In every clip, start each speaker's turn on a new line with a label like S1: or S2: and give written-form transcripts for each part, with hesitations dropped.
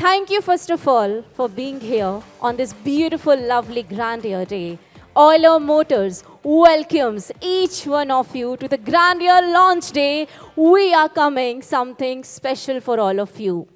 S1: Thank you, first of all, for being here on this beautiful, lovely Grandeur Day. Euler Motors welcomes each one of you to the Grandeur Launch Day. We are coming something special for all of you.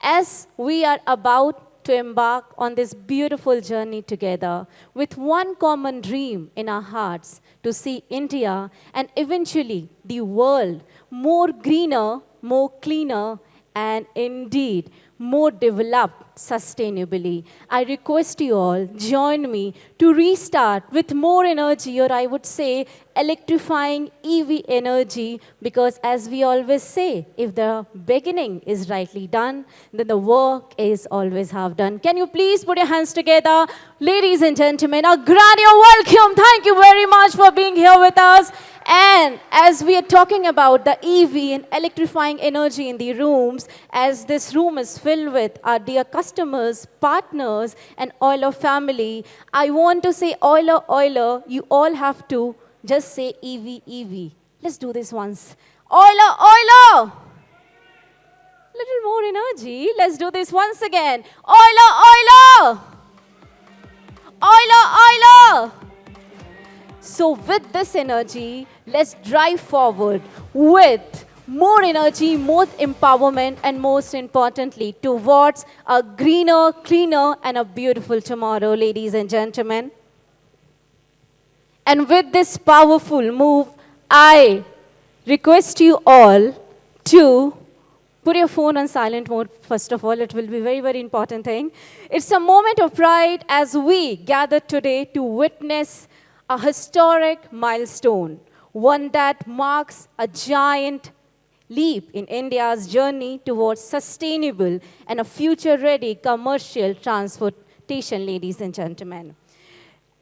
S1: As we are about to embark on this beautiful journey together with one common dream in our hearts to see India and eventually the world more greener, more cleaner, and indeed more developed sustainably. I request you all join me to restart with more energy, or I would say electrifying EV energy, because as we always say, if the beginning is rightly done, then the work is always half done. Can you please put your hands together? Ladies and gentlemen, a Grandeur welcome. Thank you very much for being here with us. And as we are talking about the EV and electrifying energy in the rooms, as this room is filled with our dear customers, partners, and Euler family, I want to say Euler, you all have to just say EV. Let's do this once. Euler! Little more energy. Let's do this once again. Euler! So with this energy, let's drive forward with more energy, more empowerment, and most importantly, towards a greener, cleaner, and a beautiful tomorrow, ladies and gentlemen. And with this powerful move, I request you all to put your phone on silent mode, first of all. It will be a very, very important thing. It's a moment of pride as we gather today to witness a historic milestone, one that marks a giant leap in India's journey towards sustainable and a future-ready commercial transportation, ladies and gentlemen.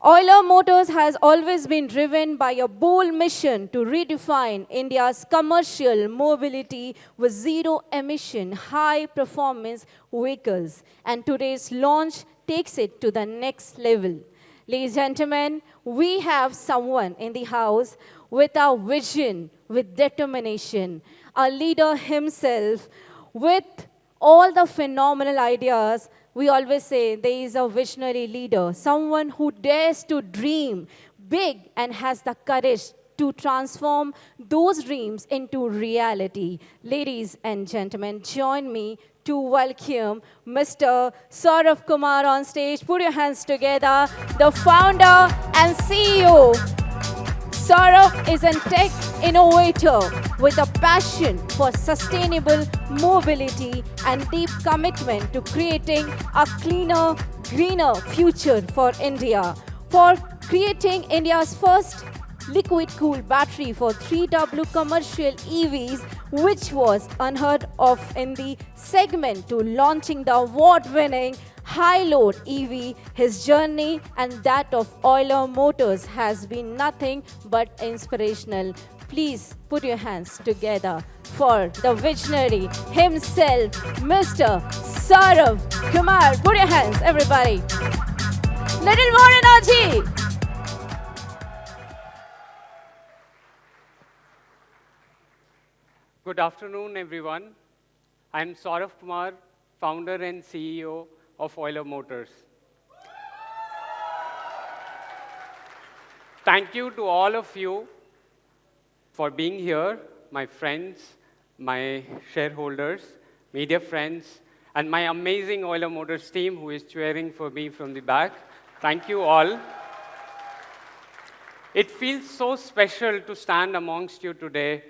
S1: Euler Motors has always been driven by a bold mission to redefine India's commercial mobility with zero-emission, high-performance vehicles. And today's launch takes it to the next level. Ladies and gentlemen, we have someone in the house with a vision, with determination, a leader himself, with all the phenomenal ideas. We always say there is a visionary leader, someone who dares to dream big and has the courage to transform those dreams into reality. Ladies and gentlemen, join me to welcome Mr. Saurav Kumar on stage. Put your hands together, the founder and CEO. Saurav is a tech innovator with a passion for sustainable mobility and deep commitment to creating a cleaner, greener future for India. For creating India's first liquid-cooled battery for 3W commercial EVs, which was unheard of in the segment, to launching the award-winning high-load EV, his journey and that of Euler Motors has been nothing but inspirational. Please put your hands together for the visionary himself, Mr. Saurav Kumar. Put your hands, everybody. Little more energy.
S2: Good afternoon, everyone. I'm Saurav Kumar, founder and CEO of Euler Motors. Thank you to all of you for being here, my friends, my shareholders, media friends, and my amazing Euler Motors team who is cheering for me from the back. Thank you all. It feels so special to stand amongst you today.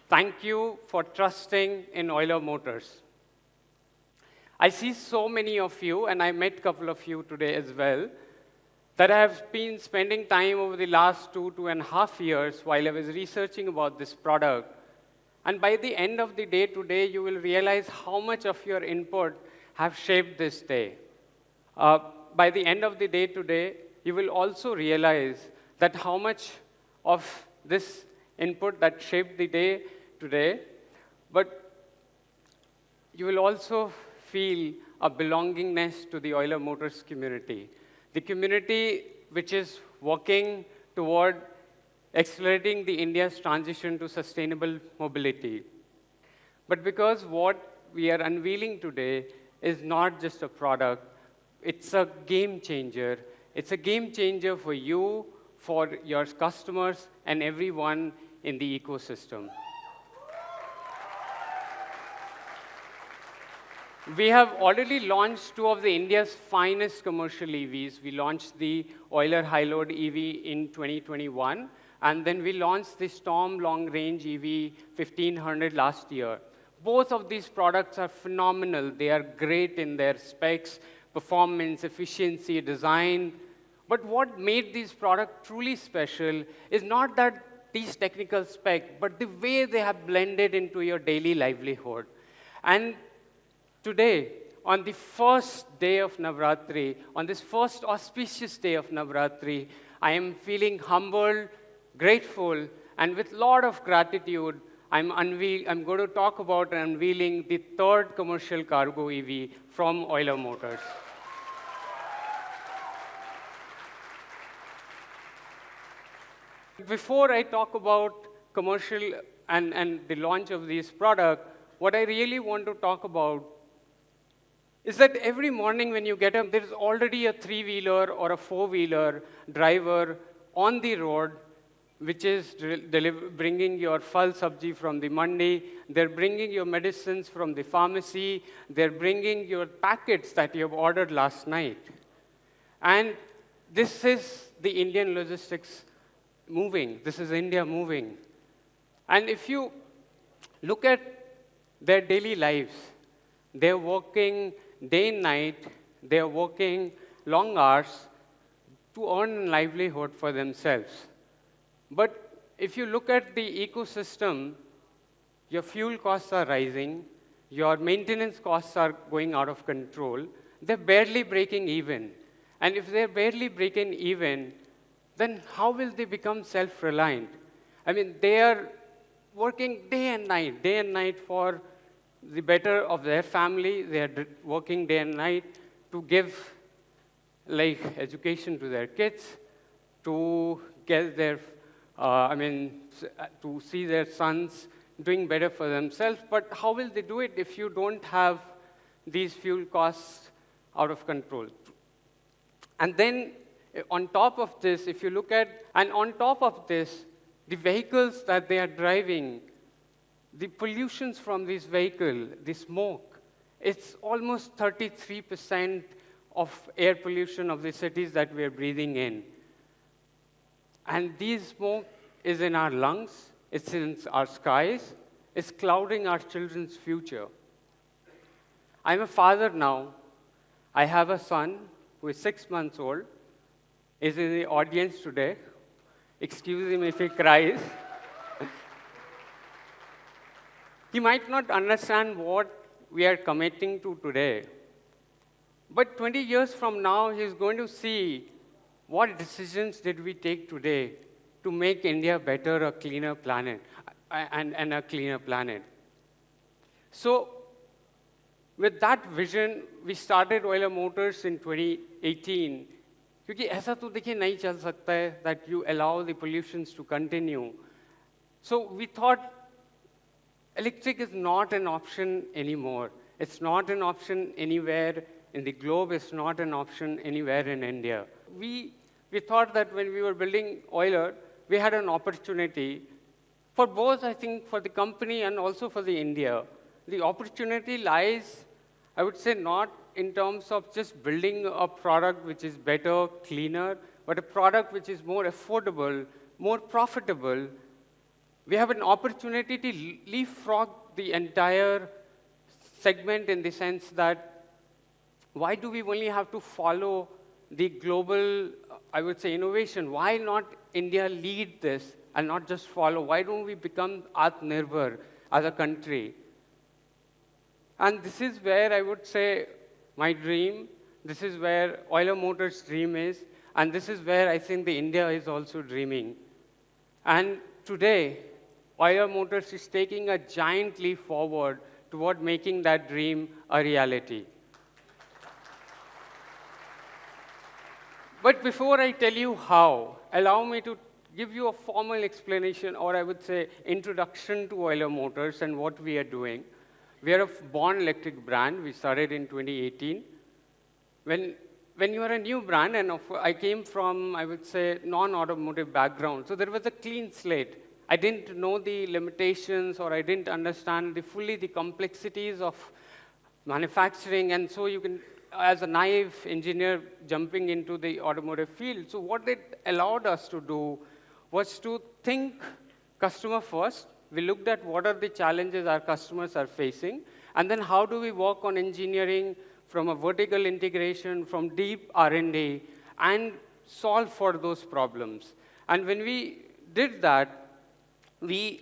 S2: Thank you for trusting in Euler Motors. I see so many of you, and I met a couple of you today as well, that I have been spending time over the last 2.5 years while I was researching about this product. And by the end of the day today, you will realize how much of your input have shaped this day. By the end of the day today, you will also realize that how much of this input that shaped the day today, but you will also feel a belongingness to the Euler Motors community. The community which is working toward accelerating the India's transition to sustainable mobility. But because what we are unveiling today is not just a product, it's a game changer. It's a game changer for you, for your customers, and everyone in the ecosystem. We have already launched two of the India's finest commercial EVs. We launched the Euler High-Load EV in 2021, and then we launched the Storm Long Range EV 1500 last year. Both of these products are phenomenal. They are great in their specs, performance, efficiency, design. But what made these products truly special is not that these technical specs, but the way they have blended into your daily livelihood. And today, on the first day of Navratri, on this first auspicious day of Navratri, I am feeling humbled, grateful, and with a lot of gratitude, I'm going to talk about unveiling the third commercial cargo EV from Euler Motors. Before I talk about commercial and the launch of this product, what I really want to talk about is that every morning when you get up, there's already a three-wheeler or a four-wheeler driver on the road, which is bringing your phal sabji from the mandi. They're bringing your medicines from the pharmacy. They're bringing your packets that you have ordered last night. And this is the Indian logistics moving. This is India moving. And if you look at their daily lives, they're working day and night, they're working long hours to earn a livelihood for themselves. But if you look at the ecosystem, your fuel costs are rising, your maintenance costs are going out of control, they're barely breaking even. And if they're barely breaking even, then how will they become self-reliant? I mean, they are working day and night for the better of their family. They are working day and night to give education to their kids, to get their, to see their sons doing better for themselves. But how will they do it if you don't have these fuel costs out of control? And then on top of this, if you look at, and on top of this, the vehicles that they are driving, the pollutions from this vehicle, the smoke, it's almost 33% of air pollution of the cities that we are breathing in. And this smoke is in our lungs, it's in our skies, it's clouding our children's future. I'm a father now. I have a son who is 6 months old, is in the audience today. Excuse him if he cries. He might not understand what we are committing to today. But 20 years from now, he's going to see what decisions did we take today to make India better, a cleaner planet, and a cleaner planet. So with that vision, we started Euler Motors in 2018. क्योंकि ऐसा तो देखिए नहीं चल सकता है that you allow the pollutions to continue. So we thought electric is not an option anymore. It's not an option anywhere in the globe. It's not an option anywhere in India. We thought that when we were building Euler, we had an opportunity for both, I think, for the company and also for the India. The opportunity lies, I would say, not in terms of just building a product which is better, cleaner, but a product which is more affordable, more profitable. We have an opportunity to leapfrog the entire segment in the sense that why do we only have to follow the global, I would say, innovation? Why not India lead this and not just follow? Why don't we become Atmanirbhar as a country? And this is where I would say my dream, this is where Euler Motors' dream is, and this is where I think the India is also dreaming. And today, Euler Motors is taking a giant leap forward toward making that dream a reality. But before I tell you how, allow me to give you a formal explanation, or I would say introduction to Euler Motors and what we are doing. We are a born electric brand. We started in 2018. When you are a new brand, and I came from, I would say, non-automotive background, so there was a clean slate. I didn't know the limitations, or I didn't understand fully the complexities of manufacturing, and so you can, as a naive engineer jumping into the automotive field, so what it allowed us to do was to think customer first. We looked at what are the challenges our customers are facing, and then how do we work on engineering from a vertical integration, from deep R&D, and solve for those problems. And when we did that, we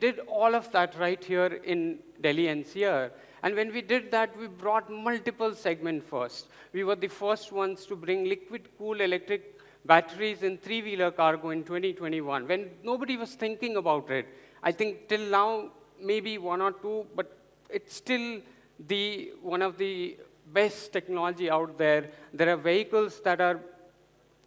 S2: did all of that right here in Delhi NCR. And when we did that, we brought multiple segments first. We were the first ones to bring liquid-cooled electric batteries in three-wheeler cargo in 2021, when nobody was thinking about it. I think till now, maybe one or two, but it's still one of the best technology out there. There are vehicles that are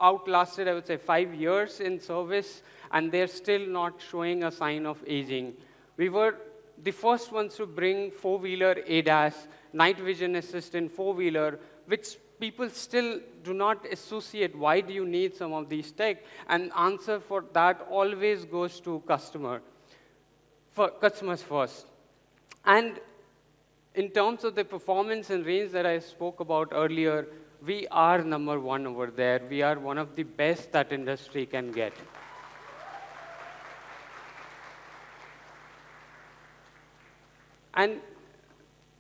S2: outlasted, I would say, 5 years in service, and they're still not showing a sign of aging. We were the first ones to bring four-wheeler ADAS, night vision assist in four-wheeler, which people still do not associate. Why do you need some of these tech? And answer for that always goes to customers first. And in terms of the performance and range that I spoke about earlier, we are number one over there. We are one of the best that industry can get. And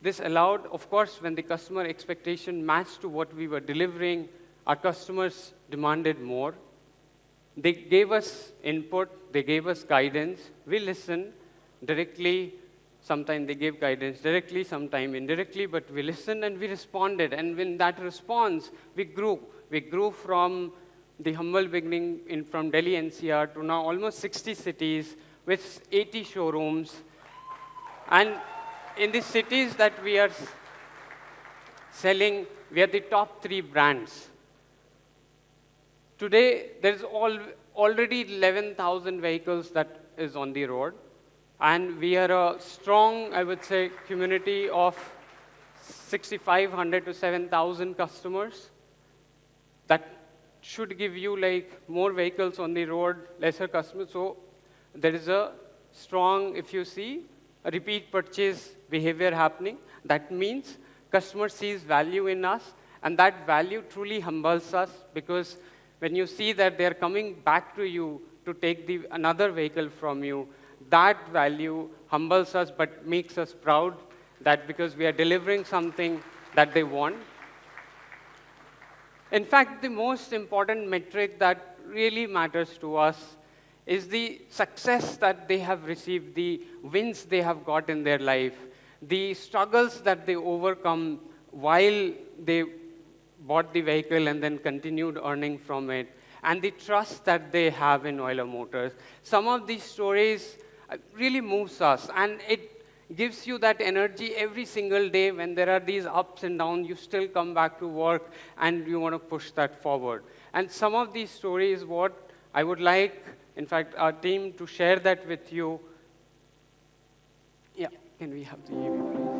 S2: this allowed, of course, when the customer expectation matched to what we were delivering, our customers demanded more. They gave us input, they gave us guidance. We listened directly. Sometimes they gave guidance directly, sometimes indirectly, but we listened and we responded. And when that response, we grew. We grew from the humble beginning from Delhi NCR to now almost 60 cities with 80 showrooms. And in the cities that we are selling, we are the top 3 brands. Today, there's already 11,000 vehicles that is on the road. And we are a strong, I would say, community of 6,500 to 7,000 customers. That should give you like more vehicles on the road, lesser customers. So there is a strong, if you see, a repeat purchase behavior happening. That means customer sees value in us, and that value truly humbles us, because when you see that they're coming back to you to take another vehicle from you, that value humbles us but makes us proud, that because we are delivering something that they want. In fact, the most important metric that really matters to us is the success that they have received, the wins they have got in their life, the struggles that they overcome while they bought the vehicle and then continued earning from it, and the trust that they have in Euler Motors. Some of these stories really moves us, and it gives you that energy every single day. When there are these ups and downs, you still come back to work and you want to push that forward. And some of these stories, what I would like, in fact, our team to share that with you. Yeah, can we have the EV, please?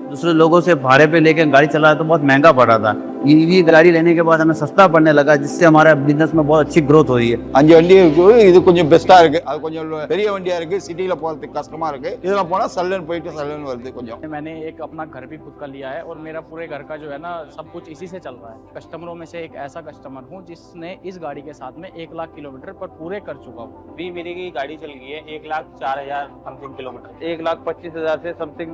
S3: दूसरे लोगों से भाड़े पे लेके गाड़ी चलाया तो बहुत महंगा पड़ रहा था। ईवी गाड़ी लेने के बाद हमें सस्ता पड़ने लगा, जिससे हमारा बिजनेस में बहुत अच्छी ग्रोथ हो रही है।
S4: 5 வண்டி இருக்கு, இது கொஞ்சம் பெஸ்டா இருக்கு, அது கொஞ்சம் பெரிய வண்டியா இருக்கு, சிட்டில போறதுக்கு கஷ்டமா இருக்கு, இதுல போனா சல்லுன்னு போயிட்டு சல்லுன்னு வருது கொஞ்சம்।
S5: मैंने एक अपना घर भी खुद का लिया है और मेरा पूरे घर का जो है ना सब कुछ इसी से चल रहा है। कस्टमरों में से एक ऐसा कस्टमर हूँ जिसने इस गाड़ी के साथ में 1 लाख किलोमीटर पर पूरे कर चुका हूँ।
S6: अभी मेरी गाड़ी चल गई है 1,04,000 समथिंग किलोमीटर, 1,25,000 से समथिंग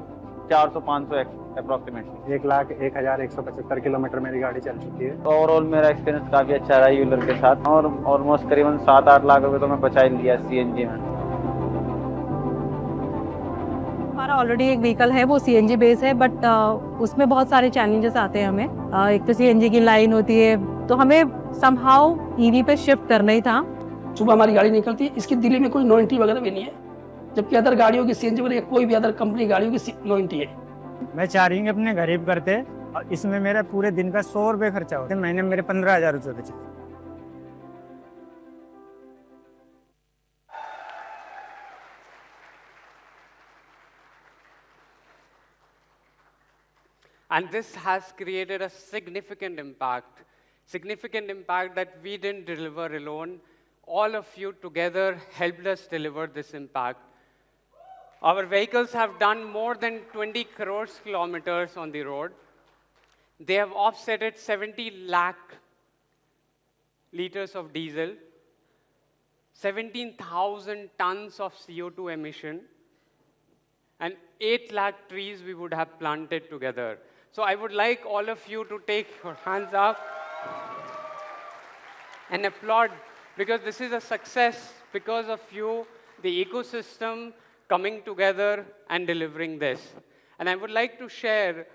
S6: 400-500 अप्रोक्सीमेटली,
S7: 1,01,175 किलोमीटर मेरी गाड़ी चल चुकी है।
S6: ओवरऑल मेरा एक्सपीरियंस काफ़ी अच्छा रहा यूलर के साथ, और ऑलमोस्ट करीबन 7-8 लाख रुपए तो मैं बचा ही लिया सीएनजी में।
S8: हमारा ऑलरेडी एक व्हीकल है, वो सीएनजी बेस है, बट उसमें बहुत सारे चैलेंजेस आते हैं हमें। एक तो सीएनजी की लाइन होती है, तो हमें समहाउ ईवी पे शिफ्ट करना ही था।
S9: सुबह हमारी गाड़ी निकलती है, इसकी दिल्ली में कोई नो एंट्री वगैरह भी नहीं है, जबकि अदर गाड़ियों की सीएनजी वगैरह कोई भी अदर कंपनी गाड़ियों की नो एंट्री है।
S7: मैं चाह रही हूँ अपने गरीब करते, इसमें मेरा पूरे दिन का 100 रुपये खर्चा होता है, महीने में मेरे 15,000 रुपये बचे।
S2: And this has created a significant impact that we didn't deliver alone. All of you together helped us deliver this impact. Our vehicles have done more than 20 crores kilometers on the road. They have offsetted 70 lakh liters of diesel, 17,000 tons of CO2 emission, and 8 lakh trees we would have planted together. So I would like all of you to take your hands up and applaud, because this is a success because of you, the ecosystem coming together and delivering this. And I would like to share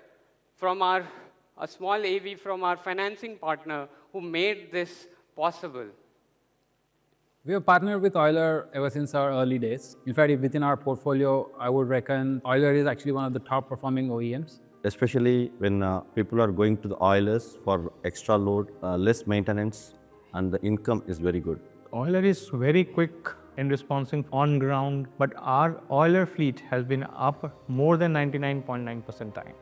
S2: from a small AV from our financing partner who made this possible.
S10: We have partnered with Euler ever since our early days. In fact, within our portfolio, I would reckon Euler is actually one of the top performing OEMs.
S11: Especially when people are going to the Eulers for extra load, less maintenance, and the income is very good.
S12: Euler is very quick in responding on ground, but our Euler fleet has been up more than 99.9% time.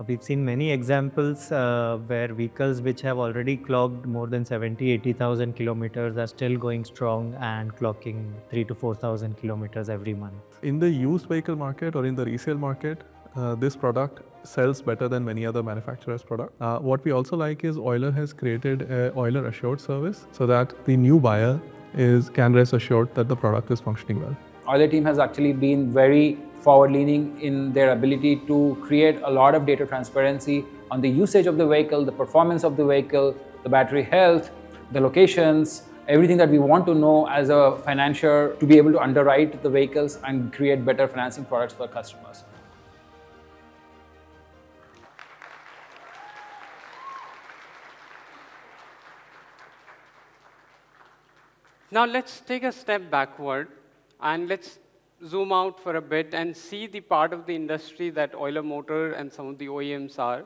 S13: We've seen many examples where vehicles which have already clocked more than 70,000-80,000 kilometers are still going strong and clocking 3,000 to 4,000 kilometers every month.
S14: In the used vehicle market or in the resale market, this product sells better than many other manufacturers' product. What we also like is Euler has created a Euler Assured service so that the new buyer can rest assured that the product is functioning well.
S10: Euler team has actually been very forward-leaning in their ability to create a lot of data transparency on the usage of the vehicle, the performance of the vehicle, the battery health, the locations, everything that we want to know as a financier to be able to underwrite the vehicles and create better financing products for customers.
S2: Now let's take a step backward and let's zoom out for a bit and see the part of the industry that Euler Motor and some of the OEMs are.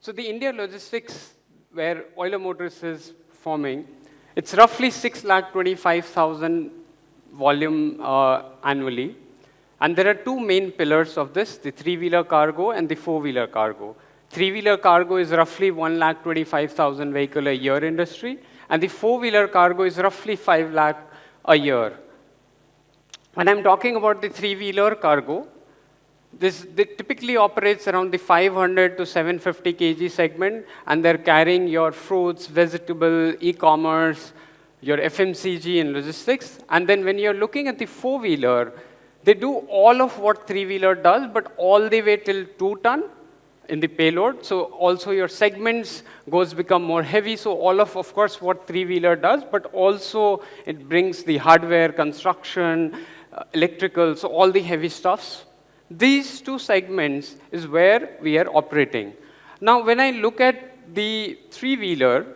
S2: So the India logistics where Euler Motors is forming, it's roughly 625,000 volume annually. And there are two main pillars of this, the three-wheeler cargo and the four-wheeler cargo. Three-wheeler cargo is roughly 125,000 vehicle a year industry, and the four-wheeler cargo is roughly 5 lakh a year. When I'm talking about the three-wheeler cargo, they typically operates around the 500 to 750 kg segment, and they're carrying your fruits, vegetable, e-commerce, your FMCG and logistics. And then when you're looking at the four-wheeler, they do all of what three-wheeler does, but all the way till 2 ton in the payload. So also your segments become more heavy. So all of course, what three-wheeler does, but also it brings the hardware, construction, electrical, so all the heavy stuffs. These two segments is where we are operating. Now, when I look at the three-wheeler,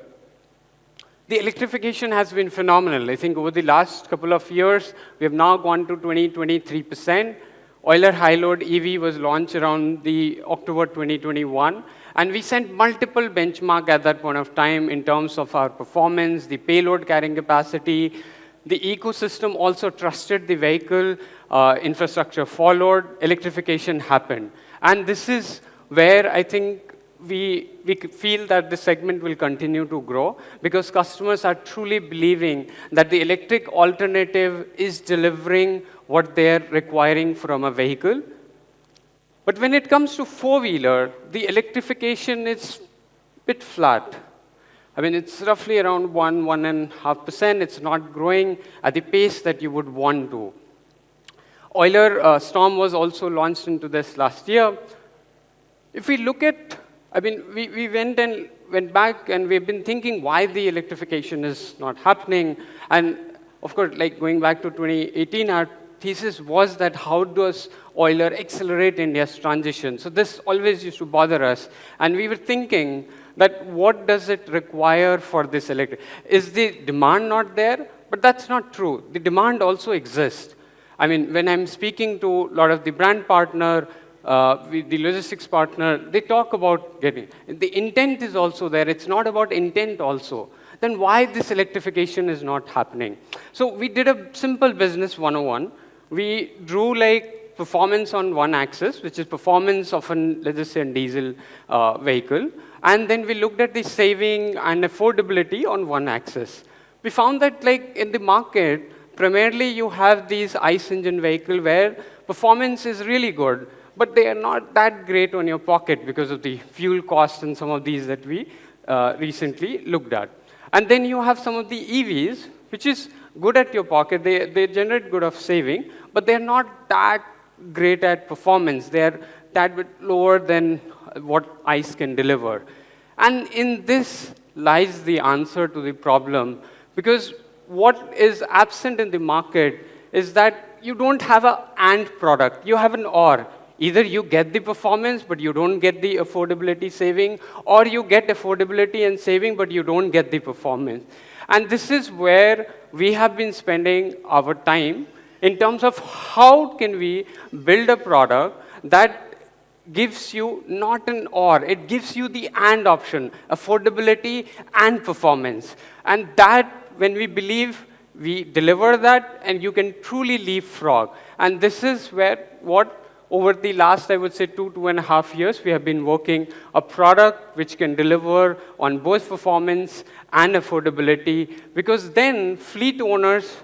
S2: the electrification has been phenomenal. I think over the last couple of years, we have now gone to 23%. Euler High-Load EV was launched around the October 2021, and we set multiple benchmarks at that point of time in terms of our performance, the payload carrying capacity. The ecosystem also trusted the vehicle, infrastructure followed, electrification happened. And this is where I think we feel that the segment will continue to grow because customers are truly believing that the electric alternative is delivering what they're requiring from a vehicle. But when it comes to four-wheeler, the electrification is a bit flat. I mean, it's roughly around 1.5%. It's not growing at the pace that you would want to. Euler Storm was also launched into this last year. If we look at, I mean, we went back and we've been thinking why the electrification is not happening. And of course, like going back to 2018, our thesis was that how does Euler accelerate India's transition? So this always used to bother us. And we were thinking that what does it require for this electric? Is the demand not there? But that's not true. The demand also exists. I mean, when I'm speaking to a lot of the brand partner, the logistics partner, they talk about getting. The intent is also there. It's not about intent also. Then why this electrification is not happening? So we did a simple business 101. We drew like performance on one axis, which is performance of an, let's just say, a diesel vehicle. And then we looked at the saving and affordability on one axis. We found that like in the market, primarily you have these ICE engine vehicle where performance is really good, but they are not that great on your pocket because of the fuel cost and some of these that we recently looked at. And then you have some of the EVs, which is good at your pocket. They generate good of saving, but they're not that great at performance. They're that bit lower than what ICE can deliver. And in this lies the answer to the problem, because what is absent in the market is that you don't have an and product, you have an or. Either you get the performance, but you don't get the affordability saving, or you get affordability and saving, but you don't get the performance. And this is where we have been spending our time in terms of how can we build a product that gives you not an or, it gives you the and option, affordability and performance. And that, when we believe we deliver that, and you can truly leapfrog. And this is where what over the last, I would say, 2.5 years, we have been working a product which can deliver on both performance and affordability, because then fleet owners,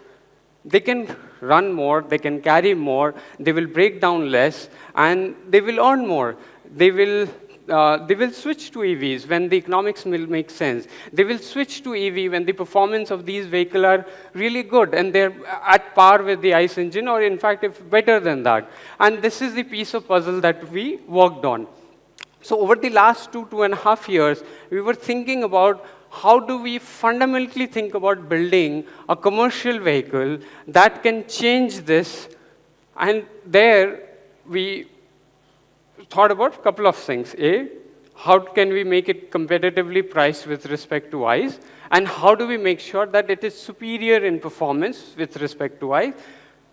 S2: they can run more, they can carry more, they will break down less, and they will earn more. They will switch to EVs when the economics will make sense. They will switch to EV when the performance of these vehicles are really good and they're at par with the ICE engine, or in fact, if better than that. And this is the piece of puzzle that we worked on. So over the last 2.5 years, we were thinking about how do we fundamentally think about building a commercial vehicle that can change this. And there we thought about a couple of things. A, how can we make it competitively priced with respect to ICE? And how do we make sure that it is superior in performance with respect to ICE?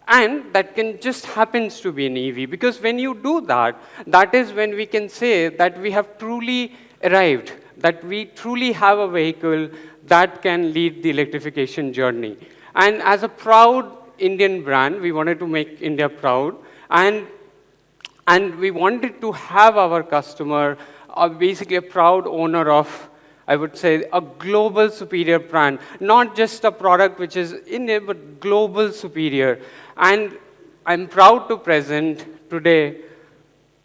S2: And that can just happens to be an EV. Because when you do that, that is when we can say that we have truly arrived, that we truly have a vehicle that can lead the electrification journey. And as a proud Indian brand, we wanted to make India proud. And we wanted to have our customer basically a proud owner of, I would say, a global superior brand. Not just a product which is Indian, but global superior. And I'm proud to present today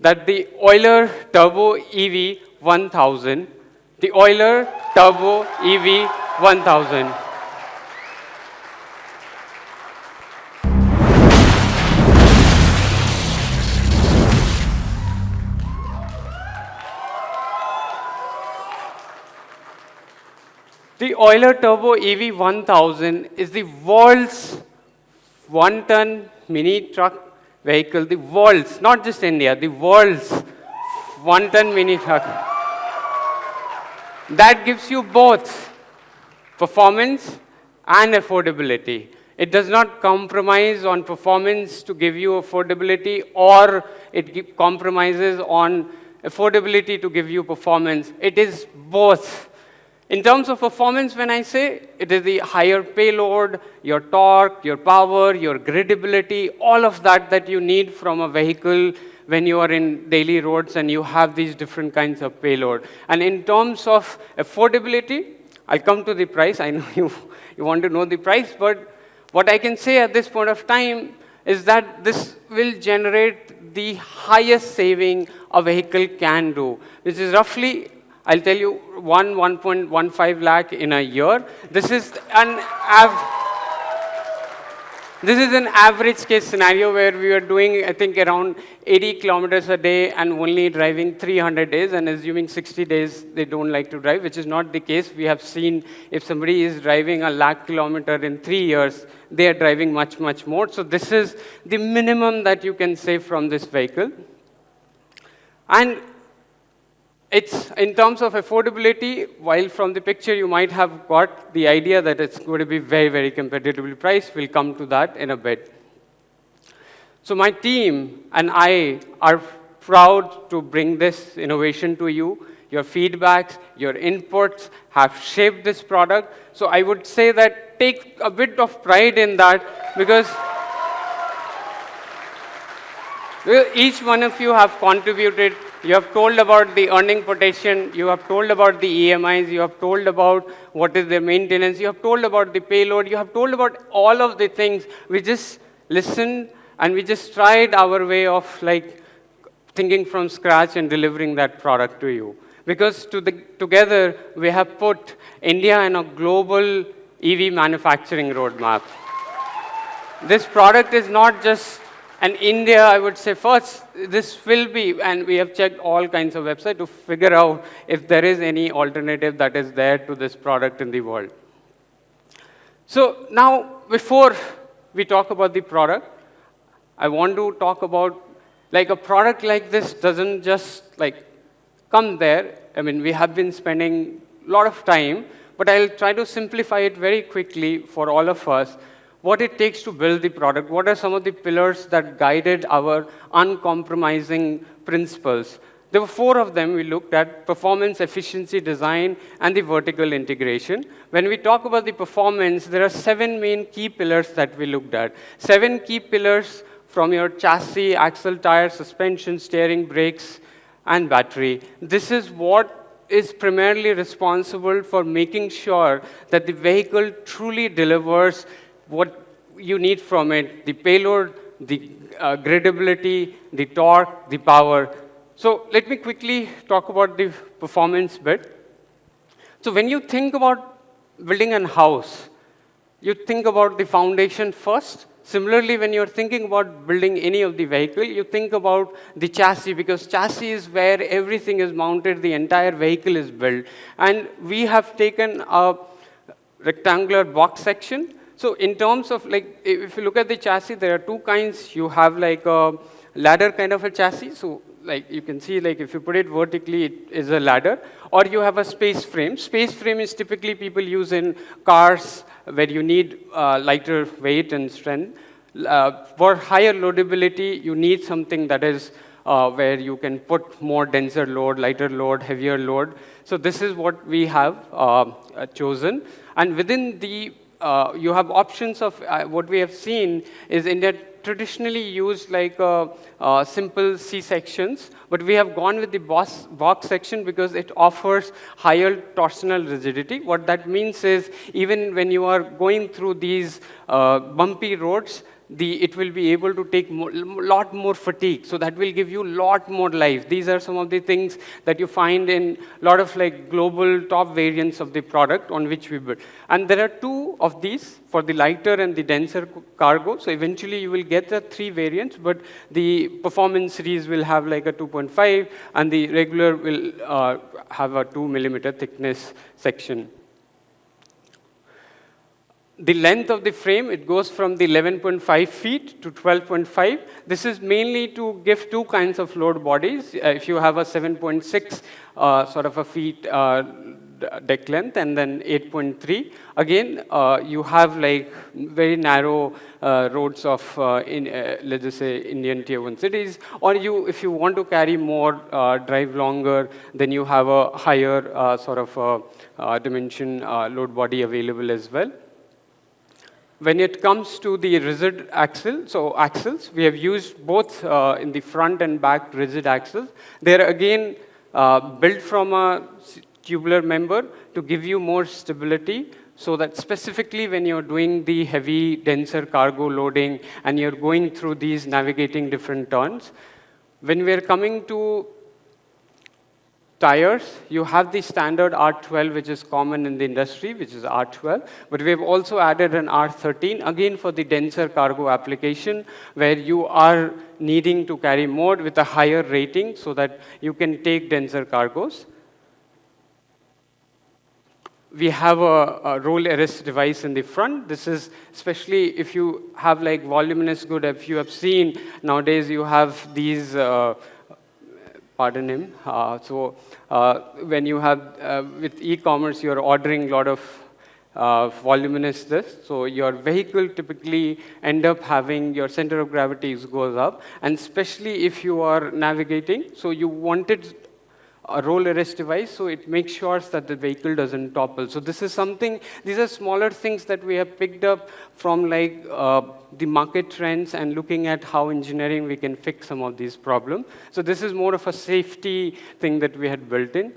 S2: that the Euler Turbo EV 1000, the Euler Turbo EV 1000. The Euler Turbo EV 1000 is the world's one-ton mini truck vehicle, the world's, not just India, the world's one-ton mini truck. That gives you both performance and affordability. It does not compromise on performance to give you affordability, or it compromises on affordability to give you performance. It is both. In terms of performance, when I say, it is the higher payload, your torque, your power, your gridability, all of that that you need from a vehicle when you are in daily roads and you have these different kinds of payload. And in terms of affordability, I'll come to the price. I know you want to know the price, but what I can say at this point of time is that this will generate the highest saving a vehicle can do, which is roughly, I'll tell you, 1.15 lakh in a year. This is an average case scenario where we are doing, I think, around 80 kilometers a day and only driving 300 days, and assuming 60 days they don't like to drive, which is not the case. We have seen if somebody is driving 1 lakh kilometer in 3 years, they are driving much, much more. So this is the minimum that you can save from this vehicle. And it's, in terms of affordability, while from the picture you might have got the idea that it's going to be very, very competitively priced. We'll come to that in a bit. So my team and I are proud to bring this innovation to you. Your feedbacks, your inputs have shaped this product. So I would say that take a bit of pride in that, because Well, each one of you have contributed. You have told about the earning potential. You have told about the EMIs. You have told about what is their maintenance. You have told about the payload. You have told about all of the things. We just listened and we just tried our way of like thinking from scratch and delivering that product to you. Because together we have put India in a global EV manufacturing roadmap. This product is not just an India, I would say first, this will be, and we have checked all kinds of websites to figure out if there is any alternative that is there to this product in the world. So now, before we talk about the product, I want to talk about, like a product like this doesn't just like come there. I mean, we have been spending a lot of time, but I'll try to simplify it very quickly for all of us, what it takes to build the product, what are some of the pillars that guided our uncompromising principles. There were 4 of them we looked at: performance, efficiency, design, and the vertical integration. When we talk about the performance, there are 7 main key pillars that we looked at. 7 key pillars from your chassis, axle, tire, suspension, steering, brakes, and battery. This is what is primarily responsible for making sure that the vehicle truly delivers what you need from it: the payload, the gridability, the torque, the power. So let me quickly talk about the performance bit. So when you think about building a house, you think about the foundation first. Similarly, when you're thinking about building any of the vehicle, you think about the chassis, because chassis is where everything is mounted, the entire vehicle is built. And we have taken a rectangular box section. So in terms of, like, if you look at the chassis, there are 2 kinds. You have like a ladder kind of a chassis. So like you can see, like if you put it vertically, it is a ladder. Or you have a space frame. Space frame is typically people use in cars where you need lighter weight and strength. For higher loadability, you need something that is where you can put more denser load, lighter load, heavier load. So this is what we have chosen. And within the you have options of what we have seen is India traditionally used like simple C sections, but we have gone with the box section because it offers higher torsional rigidity. What that means is even when you are going through these bumpy roads, it will be able to take a lot more fatigue. So that will give you a lot more life. These are some of the things that you find in a lot of like global top variants of the product on which we build. And there are 2 of these for the lighter and the denser cargo. So eventually you will get the 3 variants, but the performance series will have like a 2.5 and the regular will have a 2 millimeter thickness section. The length of the frame, it goes from the 11.5 feet to 12.5. This is mainly to give 2 kinds of load bodies. If you have a 7.6 sort of a feet deck length and then 8.3, again, you have like very narrow roads of, let's just say, Indian tier 1 cities. Or if you want to carry more, drive longer, then you have a higher sort of dimension load body available as well. When it comes to the rigid axle, so axles, we have used both in the front and back rigid axles. They're again built from a tubular member to give you more stability, so that specifically when you're doing the heavy, denser cargo loading and you're going through these navigating different turns. When we're coming to tires, you have the standard R12, which is common in the industry, which is R12. But we have also added an R13, again for the denser cargo application, where you are needing to carry more with a higher rating so that you can take denser cargos. We have a roll arrest device in the front. This is especially if you have like voluminous good. If you have seen, nowadays you have these pardon him. When you have, with e-commerce, you're ordering a lot of voluminous this. So your vehicle typically end up having your center of gravity goes up. And especially if you are navigating, so you wanted a roll arrest device, so it makes sure that the vehicle doesn't topple. So this is something, these are smaller things that we have picked up from like the market trends and looking at how engineering we can fix some of these problems. So this is more of a safety thing that we had built in.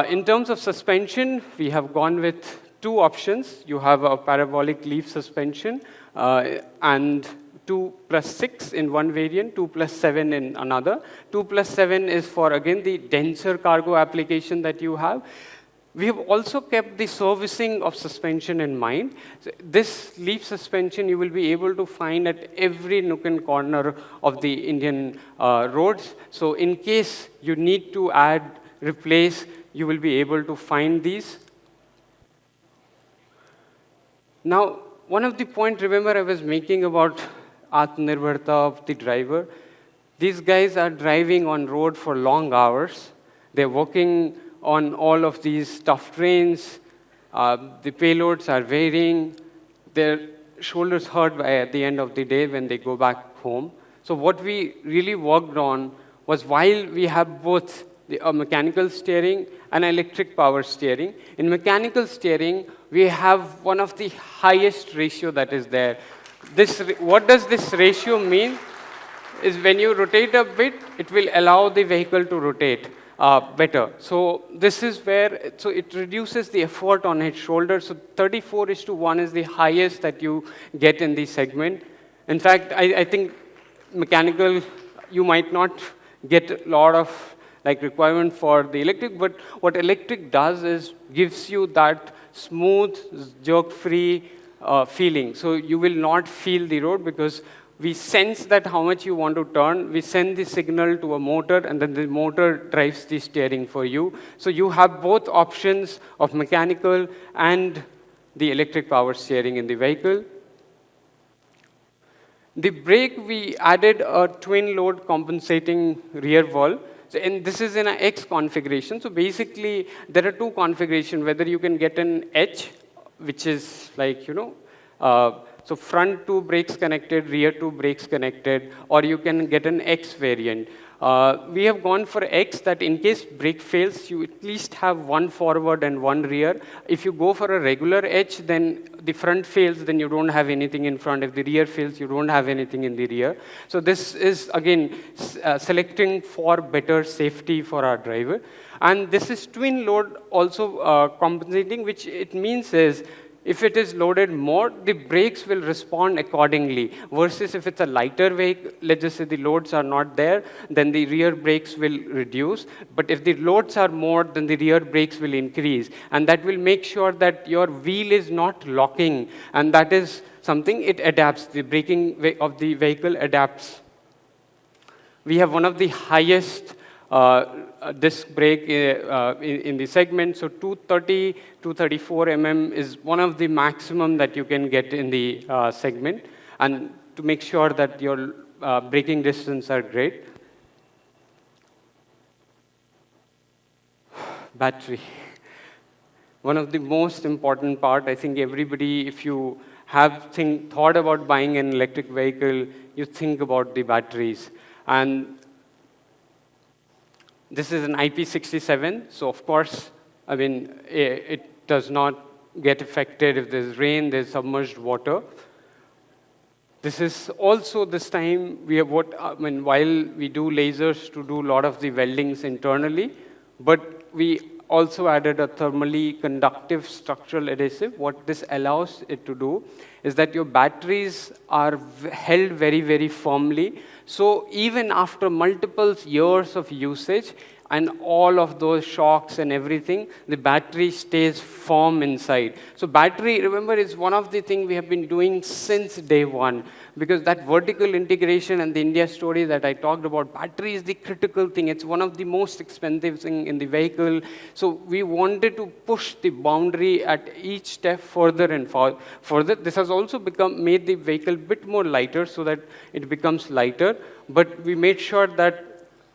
S2: In terms of suspension, we have gone with two options. You have a parabolic leaf suspension and 2+6 in one variant, 2+7 in another. 2+7 is for, again, the denser cargo application that you have. We have also kept the servicing of suspension in mind. So this leaf suspension you will be able to find at every nook and corner of the Indian roads. So in case you need to add, replace, you will be able to find these. Now, one of the points, remember, I was making about Atmanirbharta of the driver. These guys are driving on road for long hours. They're working on all of these tough trains. The payloads are varying. Their shoulders hurt at the end of the day when they go back home. So what we really worked on was, while we have both a mechanical steering and electric power steering, in mechanical steering, we have one of the highest ratio that is there. What does this ratio mean? Is when you rotate a bit, it will allow the vehicle to rotate better. So this is where, so it reduces the effort on its shoulder. So 34:1 is the highest that you get in the segment. In fact, I think mechanical, you might not get a lot of like requirement for the electric, but what electric does is gives you that smooth, jerk-free feeling. So you will not feel the road because we sense that how much you want to turn. We send the signal to a motor, and then the motor drives the steering for you. So you have both options of mechanical and the electric power steering in the vehicle. The brake, we added a twin load compensating rear valve. And this is in an X configuration. So basically, there are two configurations, whether you can get an H, which is like, so front two brakes connected, rear two brakes connected, or you can get an X variant. We have gone for X, that in case brake fails, you at least have one forward and one rear. If you go for a regular H, then the front fails, then you don't have anything in front. If the rear fails, you don't have anything in the rear. So this is, again, selecting for better safety for our driver. And this is twin load also compensating, which it means is, if it is loaded more, the brakes will respond accordingly. Versus if it's a lighter vehicle, let's just say the loads are not there, then the rear brakes will reduce. But if the loads are more, then the rear brakes will increase. And that will make sure that your wheel is not locking. And that is something, it adapts. The braking of the vehicle adapts. We have one of the highest disc brake in the segment. So 230, 234 mm is one of the maximum that you can get in the segment, and to make sure that your braking distance are great. Battery. One of the most important part, I think everybody, if you have thought about buying an electric vehicle, you think about the batteries. And this is an IP67, so of course, I mean, it does not get affected if there's rain, there's submerged water. This is also, this time, we have while we do lasers to do a lot of the weldings internally, but we also added a thermally conductive structural adhesive. What this allows it to do is that your batteries are held very, very firmly. So even after multiple years of usage and all of those shocks and everything, the battery stays firm inside. So battery, remember, is one of the things we have been doing since day one, because that vertical integration and the India story that I talked about, battery is the critical thing. It's one of the most expensive thing in the vehicle. So we wanted to push the boundary at each step further and further. This has also made the vehicle a bit more lighter so that it becomes lighter, but we made sure that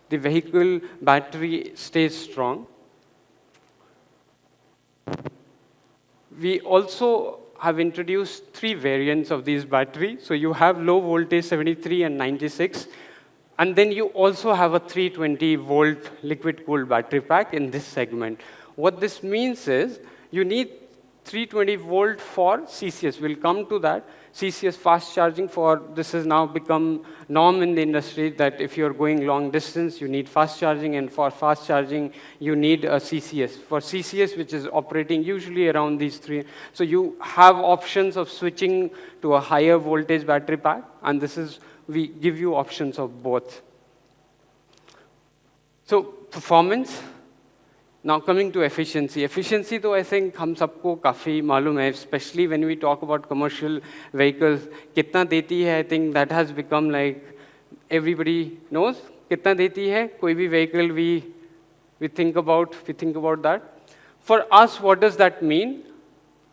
S2: the vehicle battery stays strong. We also have introduced 3 variants of these batteries. So you have low voltage 73 and 96. And then you also have a 320-volt liquid-cooled battery pack in this segment. What this means is you need 320-volt for CCS. We'll come to that. CCS fast charging this has now become norm in the industry that if you're going long distance, you need fast charging, and for fast charging, you need a CCS. For CCS, which is operating usually around these three, so you have options of switching to a higher voltage battery pack, and we give you options of both. So performance. Now coming to efficiency. Efficiency, though, I think हम सबको काफ़ी मालूम है, especially when we talk about commercial vehicles. कितना देती है, I think that has become like everybody knows. कितना देती है, कोई भी vehicle we think about that. For us, what does that mean?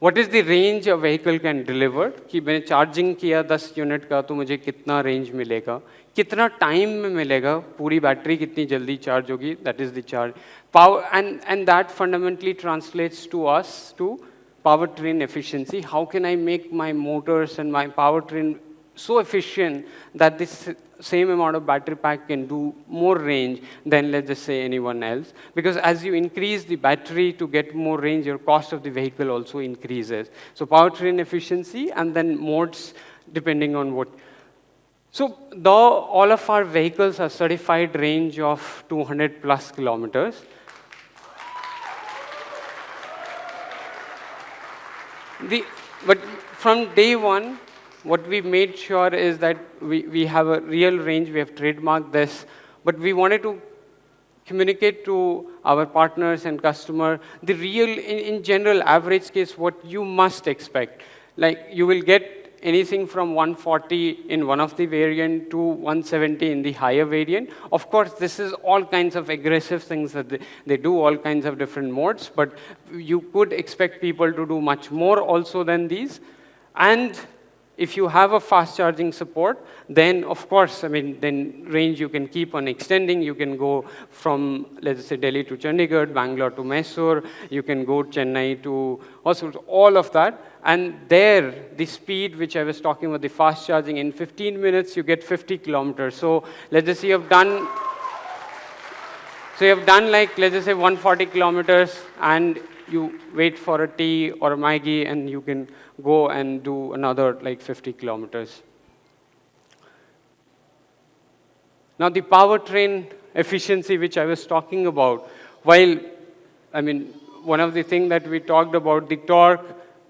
S2: What is the range a vehicle can deliver? कि मैंने charging किया 10 यूनिट का तो मुझे कितना range मिलेगा, कितना टाइम में मिलेगा, पूरी बैटरी कितनी जल्दी चार्ज होगी, that is the charge. Power, and that fundamentally translates to us to powertrain efficiency. How can I make my motors and my powertrain so efficient that this same amount of battery pack can do more range than, let's just say, anyone else? Because as you increase the battery to get more range, your cost of the vehicle also increases. So powertrain efficiency, and then modes depending on what. So though all of our vehicles are certified range of 200 plus kilometers, but from day one, what we made sure is that we have a real range, we have trademarked this, but we wanted to communicate to our partners and customer the real, in general, average case, what you must expect. Like you will get anything from 140 in one of the variant to 170 in the higher variant. Of course, this is all kinds of aggressive things that they do, all kinds of different modes, but you could expect people to do much more also than these. And if you have a fast charging support, then of course, I mean, then range you can keep on extending. You can go from, let's say, Delhi to Chandigarh, Bangalore to Mysore. You can go Chennai to also all of that. And there, the speed which I was talking about, the fast charging, in 15 minutes, you get 50 kilometers. So let's just say you have done like, let's just say 140 kilometers, and you wait for a tea or a Maggi, and you can go and do another like 50 kilometers. Now the powertrain efficiency which I was talking about, while, I mean, one of the things that we talked about, the torque,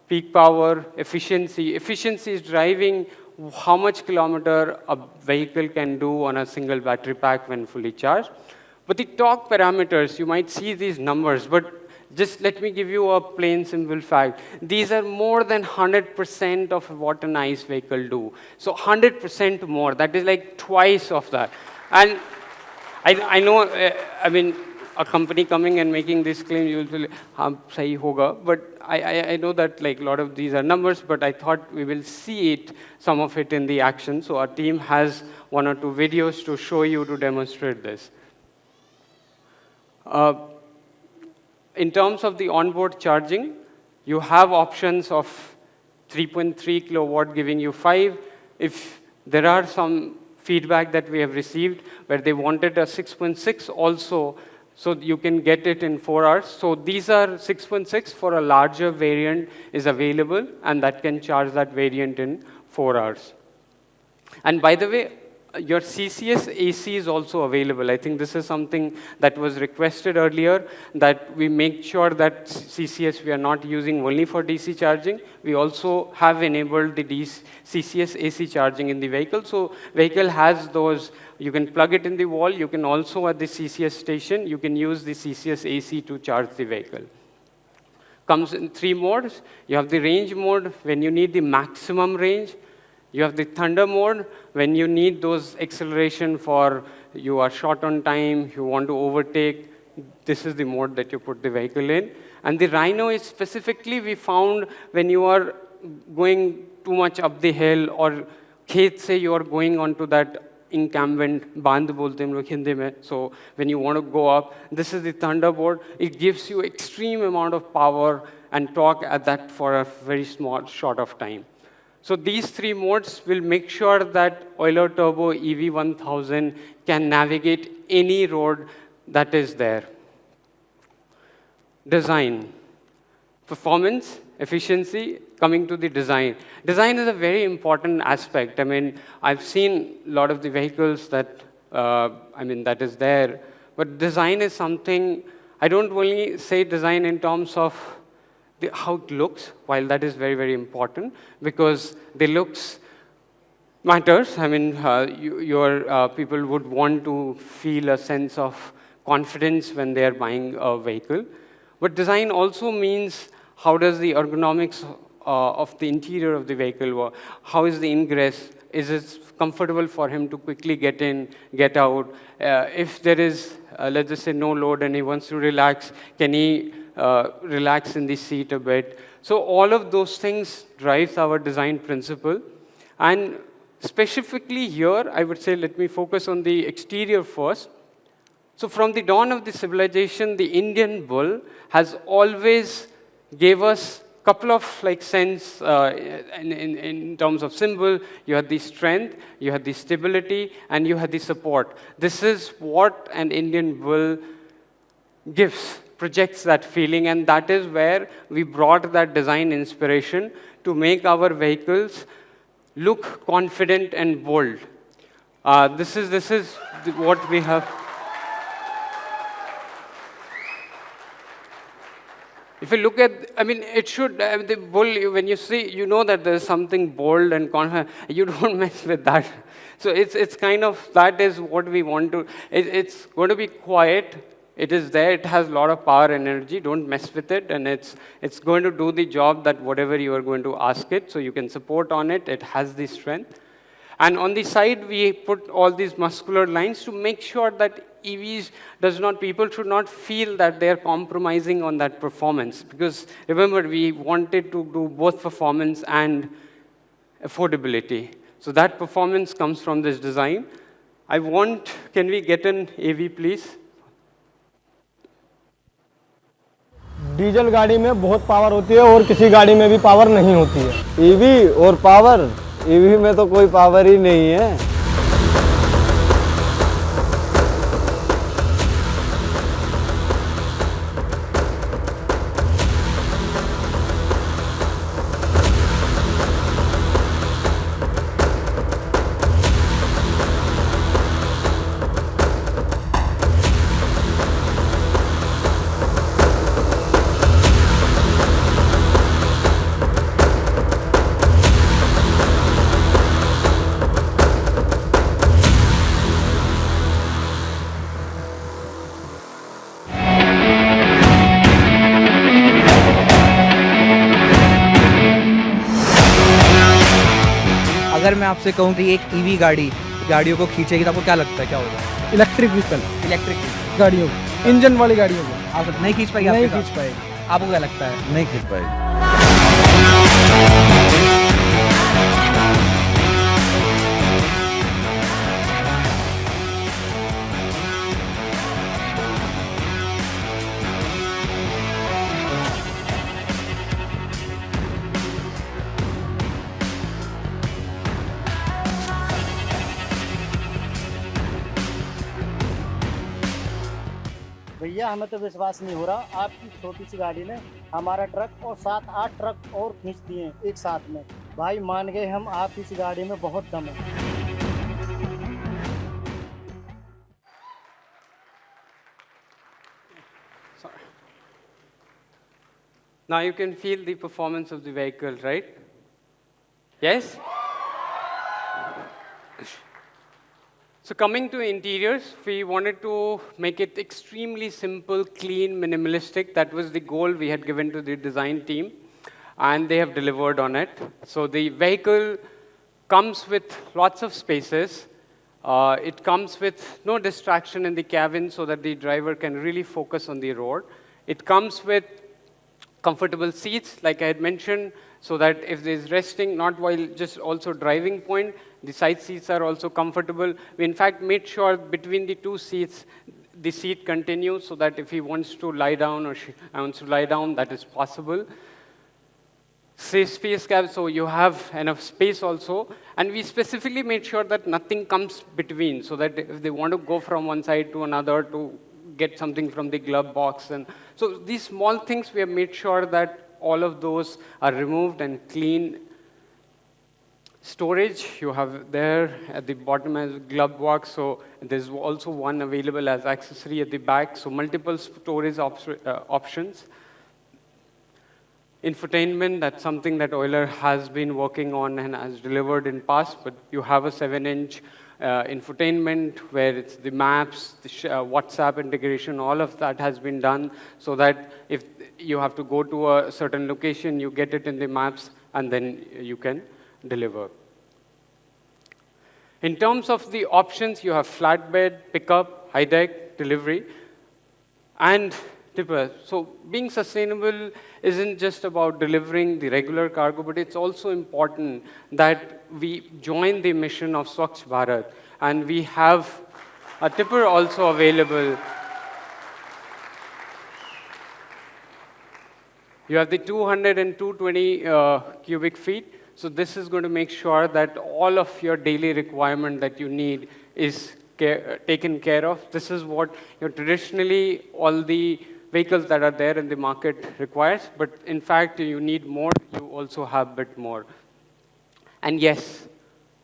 S2: peak power, efficiency. Efficiency is driving how much kilometer a vehicle can do on a single battery pack when fully charged. But the torque parameters, you might see these numbers, but just let me give you a plain simple fact. These are more than 100% of what an ICE vehicle do. So 100% more, that is like twice of that. And I know, I mean, a company coming and making this claim, you will feel, sahi hoga. But I know that like a lot of these are numbers, but I thought we will see it, some of it in the action. So our team has 1 or 2 videos to show you to demonstrate this. In terms of the onboard charging, you have options of 3.3 kilowatt giving you 5. If there are some feedback that we have received where they wanted a 6.6 also, so you can get it in 4 hours. So these are 6.6 for a larger variant is available, and that can charge that variant in 4 hours. And by the way, your CCS AC is also available. I think this is something that was requested earlier, that we make sure that CCS we are not using only for DC charging. We also have enabled the CCS AC charging in the vehicle. So vehicle has those, you can plug it in the wall. You can also at the CCS station, you can use the CCS AC to charge the vehicle. Comes in 3 modes. You have the range mode when you need the maximum range. You have the thunder mode when you need those acceleration for you are short on time, you want to overtake. This is the mode that you put the vehicle in. And the Rhino is specifically we found when you are going too much up the hill, or khet se you are going onto that encampment, band bolte hum log Hindi mein. So when you want to go up, this is the Thunderbolt. It gives you extreme amount of power and torque at that for a very small short of time. So these three modes will make sure that Euler Turbo EV1000 can navigate any road that is there. Design. Performance, efficiency, coming to the design. Design is a very important aspect. I mean, I've seen a lot of the vehicles that, that is there, but design is something, I don't only say design in terms of how it looks, while that is very, very important, because the looks matters. I mean, your people would want to feel a sense of confidence when they are buying a vehicle. But design also means how does the ergonomics of the interior of the vehicle work? How is the ingress? Is it comfortable for him to quickly get in, get out? If there is, let's just say, no load and he wants to relax, can he relax in the seat a bit? So all of those things drives our design principle. And specifically here, I would say, let me focus on the exterior first. So from the dawn of the civilization, the Indian bull has always gave us a couple of sense in terms of symbol. You had the strength, you had the stability, and you had the support. This is what an Indian bull gives, projects that feeling, and that is where we brought that design inspiration to make our vehicles look confident and bold. This is what we have. If you look at, it should, the bull, when you see, you know that there's something bold and confident. You don't mess with that. So it's kind of, that is what we want to, it's going to be quiet. It is there, it has a lot of power and energy. Don't mess with it, and it's going to do the job that whatever you are going to ask it, so you can support on it. It has the strength. And on the side, we put all these muscular lines to make sure that EVs people should not feel that they're compromising on that performance. Because remember, we wanted to do both performance and affordability. So that performance comes from this design. Can we get an AV, please?
S15: Diesel गाड़ी में बहुत power होती है और किसी गाड़ी में भी पावर नहीं होती है।
S16: ईवी और पावर, ईवी में तो कोई पावर ही नहीं है।
S17: अगर मैं आपसे कहूँ कि एक ईवी गाड़ियों को खींचेगी तो आपको क्या लगता है क्या होगा?
S15: इलेक्ट्रिक गाड़ियों, इंजन वाली गाड़ियों को
S17: आप नहीं खींच पाएगी?
S15: नहीं खींच पाएगी।
S17: आपको क्या लगता है?
S16: नहीं खींच पाएगी।
S18: भैया हमें तो विश्वास नहीं हो रहा, आपकी छोटी सी गाड़ी ने हमारा ट्रक और 7-8 ट्रक और खींच दिए एक साथ में। भाई मान गए हम, आपकी इस गाड़ी में बहुत दम है।
S2: Now you can feel the performance of the vehicle, right? Yes? So coming to interiors, we wanted to make it extremely simple, clean, minimalistic. That was the goal we had given to the design team, and they have delivered on it. So the vehicle comes with lots of spaces. It comes with no distraction in the cabin so that the driver can really focus on the road. It comes with comfortable seats, like I had mentioned, so that if there's resting, not while just also driving point, the side seats are also comfortable. We in fact made sure between the two seats, the seat continues so that if he wants to lie down or she wants to lie down, that is possible. safe space gap, so you have enough space also. And we specifically made sure that nothing comes between, so that if they want to go from one side to another to get something from the glove box. And so these small things, we have made sure that all of those are removed and clean. Storage, you have there at the bottom as glove box, so there's also one available as accessory at the back, so multiple storage options. Infotainment, that's something that Euler has been working on and has delivered in past, but you have a 7-inch infotainment where it's the maps, the WhatsApp integration, all of that has been done so that if you have to go to a certain location, you get it in the maps and then you can deliver. In terms of the options, you have flatbed, pickup, high deck, delivery, and tipper. So being sustainable isn't just about delivering the regular cargo, but it's also important that we join the mission of Swachh Bharat. And we have a tipper also available. You have the 200 and 220 cubic feet. So this is going to make sure that all of your daily requirement that you need is taken care of. This is what traditionally all the vehicles that are there in the market requires, but in fact, you need more, you also have a bit more. And yes,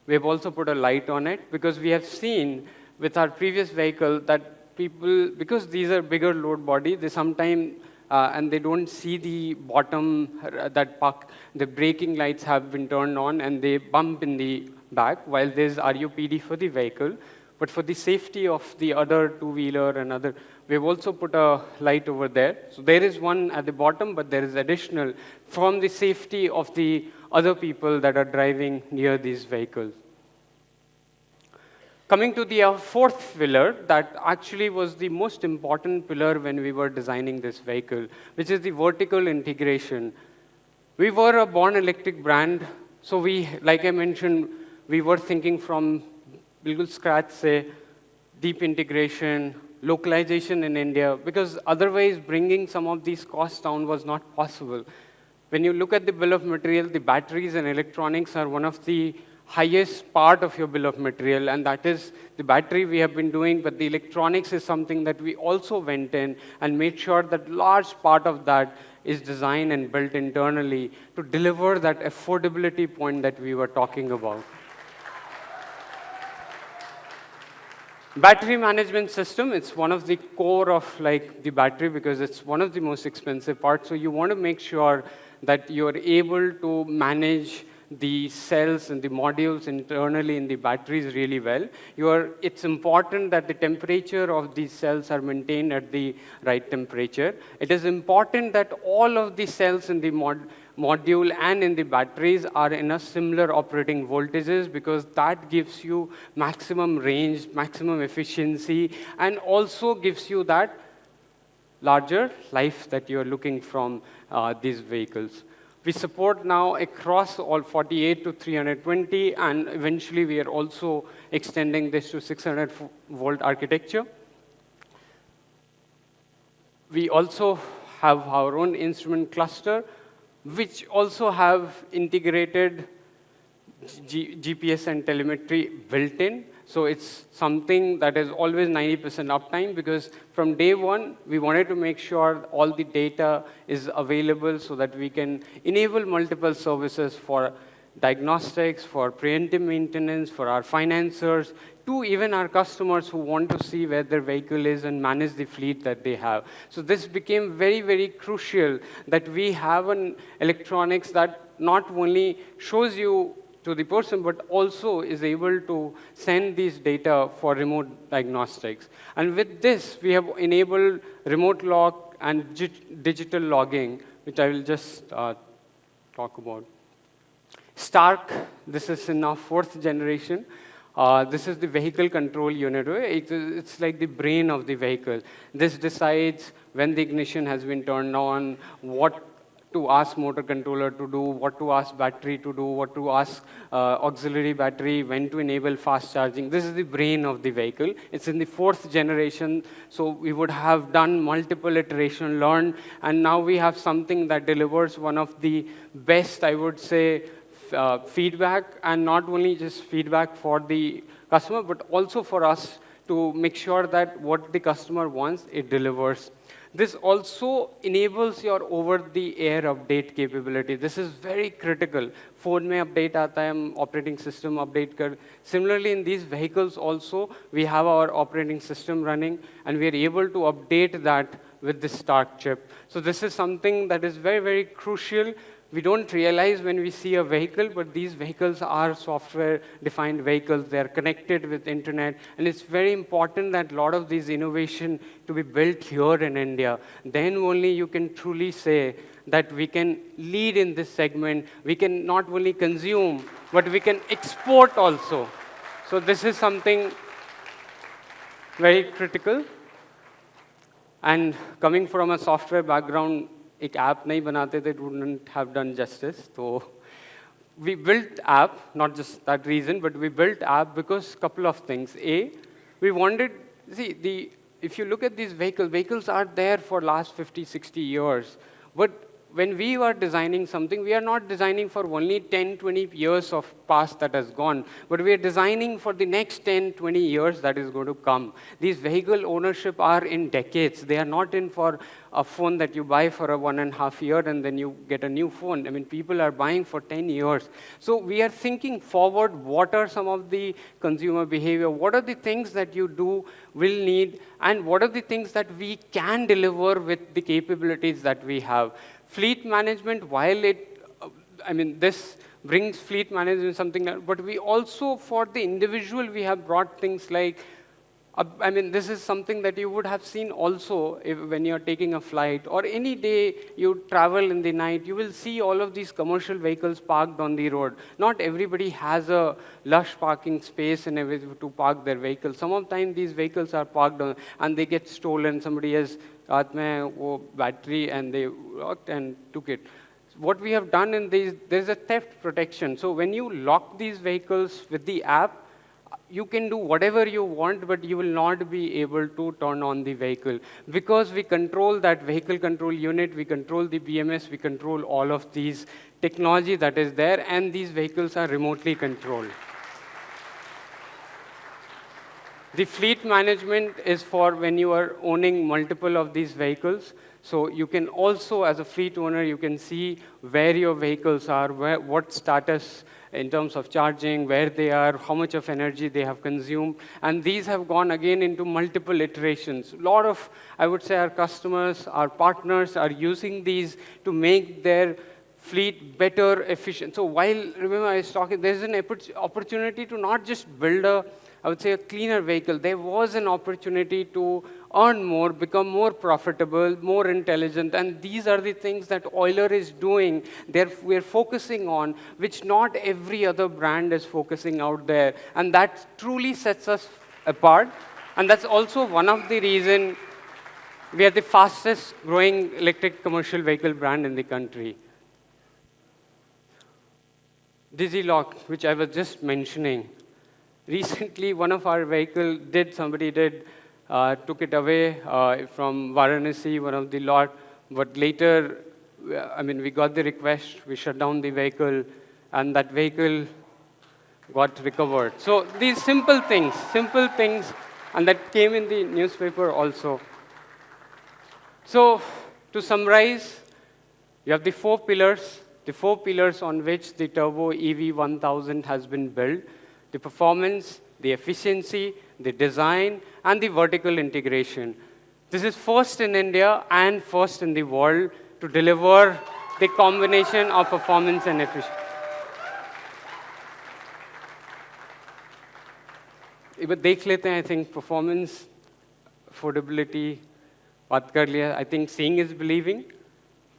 S2: we have also put a light on it because we have seen with our previous vehicle that people, because these are bigger load body, they sometimes, and they don't see the bottom, the braking lights have been turned on and they bump in the back while there's RUPD for the vehicle. But for the safety of the other two-wheeler and other, we've also put a light over there. So there is one at the bottom, but there is additional from the safety of the other people that are driving near these vehicles. Coming to the fourth pillar, that actually was the most important pillar when we were designing this vehicle, which is the vertical integration. We were a born electric brand, so we, like I mentioned, we were thinking from बिल्कुल scratch से deep integration, localization in India, because otherwise bringing some of these costs down was not possible. When you look at the bill of material, the batteries and electronics are one of the highest part of your bill of material, and that is the battery we have been doing, but the electronics is something that we also went in and made sure that large part of that is designed and built internally to deliver that affordability point that we were talking about. Battery management system, it's one of the core of the battery because it's one of the most expensive parts. So you want to make sure that you're able to manage the cells and the modules internally in the batteries really well. It's important that the temperature of these cells are maintained at the right temperature. It is important that all of the cells in the module and in the batteries are in a similar operating voltages because that gives you maximum range, maximum efficiency, and also gives you that larger life that you're looking from these vehicles. We support now across all 48 to 320, and eventually we are also extending this to 600-volt architecture. We also have our own instrument cluster, which also have integrated GPS and telemetry built in. So it's something that is always 90% uptime because from day one, we wanted to make sure all the data is available so that we can enable multiple services for diagnostics, for preventive maintenance, for our financiers, to even our customers who want to see where their vehicle is and manage the fleet that they have. So this became very, very crucial that we have an electronics that not only shows you to the person, but also is able to send these data for remote diagnostics. And with this, we have enabled remote log and digital logging, which I will just talk about. Stark, this is in our 4th generation. This is the vehicle control unit. It's like the brain of the vehicle. This decides when the ignition has been turned on, what to ask motor controller to do, what to ask battery to do, what to ask auxiliary battery, when to enable fast charging. This is the brain of the vehicle. It's in the 4th generation, so we would have done multiple iteration, learned, and now we have something that delivers one of the best, I would say, feedback, and not only just feedback for the customer, but also for us to make sure that what the customer wants, it delivers. This also enables your over-the-air update capability. This is very critical. Phone में update आता है, हम operating system update कर. Similarly, in these vehicles also, we have our operating system running, and we are able to update that with the Start chip. So this is something that is very, very crucial. We don't realize when we see a vehicle, but these vehicles are software-defined vehicles. They are connected with internet, and it's very important that a lot of these innovation to be built here in India. Then only you can truly say that we can lead in this segment. We can not only consume, but we can export also. So this is something very critical. And coming from a software background, एक app नहीं बनाते थे, it wouldn't have done justice. So we built app, not just that reason, but we built app because couple of things. A, we wanted, see, if you look at these vehicles are there for last 50, 60 years. But when we were designing something, we are not designing for only 10, 20 years of past that has gone, but we are designing for the next 10, 20 years that is going to come. These vehicle ownership are in decades. They are not in for a phone that you buy for a 1.5 year and then you get a new phone. I mean, people are buying for 10 years. So we are thinking forward, what are some of the consumer behavior? What are the things that you will need? And what are the things that we can deliver with the capabilities that we have? Fleet management, while this brings fleet management something, but we also, for the individual, we have brought things like, this is something that you would have seen also when you're taking a flight, or any day you travel in the night, you will see all of these commercial vehicles parked on the road. Not everybody has a lush parking space and everything to park their vehicle. Some of the time these vehicles are parked on, and they get stolen. Somebody has रात में वो battery and they locked and took it. What we have done in these, there's a theft protection. So when you lock these vehicles with the app, you can do whatever you want, but you will not be able to turn on the vehicle. Because we control that vehicle control unit, we control the BMS, we control all of these technology that is there, and these vehicles are remotely controlled. The fleet management is for when you are owning multiple of these vehicles. So you can also, as a fleet owner, you can see where your vehicles are, what status in terms of charging, where they are, how much of energy they have consumed. And these have gone again into multiple iterations. A lot of, I would say, our customers, our partners are using these to make their fleet better, efficient. So while, remember I was talking, there's an opportunity to not just build a cleaner vehicle. There was an opportunity to earn more, become more profitable, more intelligent, and these are the things that Euler is doing. We're focusing on, which not every other brand is focusing out there, and that truly sets us apart. And that's also one of the reasons we are the fastest growing electric commercial vehicle brand in the country. DigiLock, which I was just mentioning. Recently, one of our vehicle somebody took it away from Varanasi, one of the lot, but later, we got the request, we shut down the vehicle, and that vehicle got recovered. So these simple things, and that came in the newspaper also. So to summarize, you have the four pillars on which the Turbo EV 1000 has been built. The performance, the efficiency, the design, and the vertical integration. This is first in India and first in the world to deliver the combination of performance and efficiency. देख लेते हैं, I think performance, affordability, बात कर लिया. I think seeing is believing,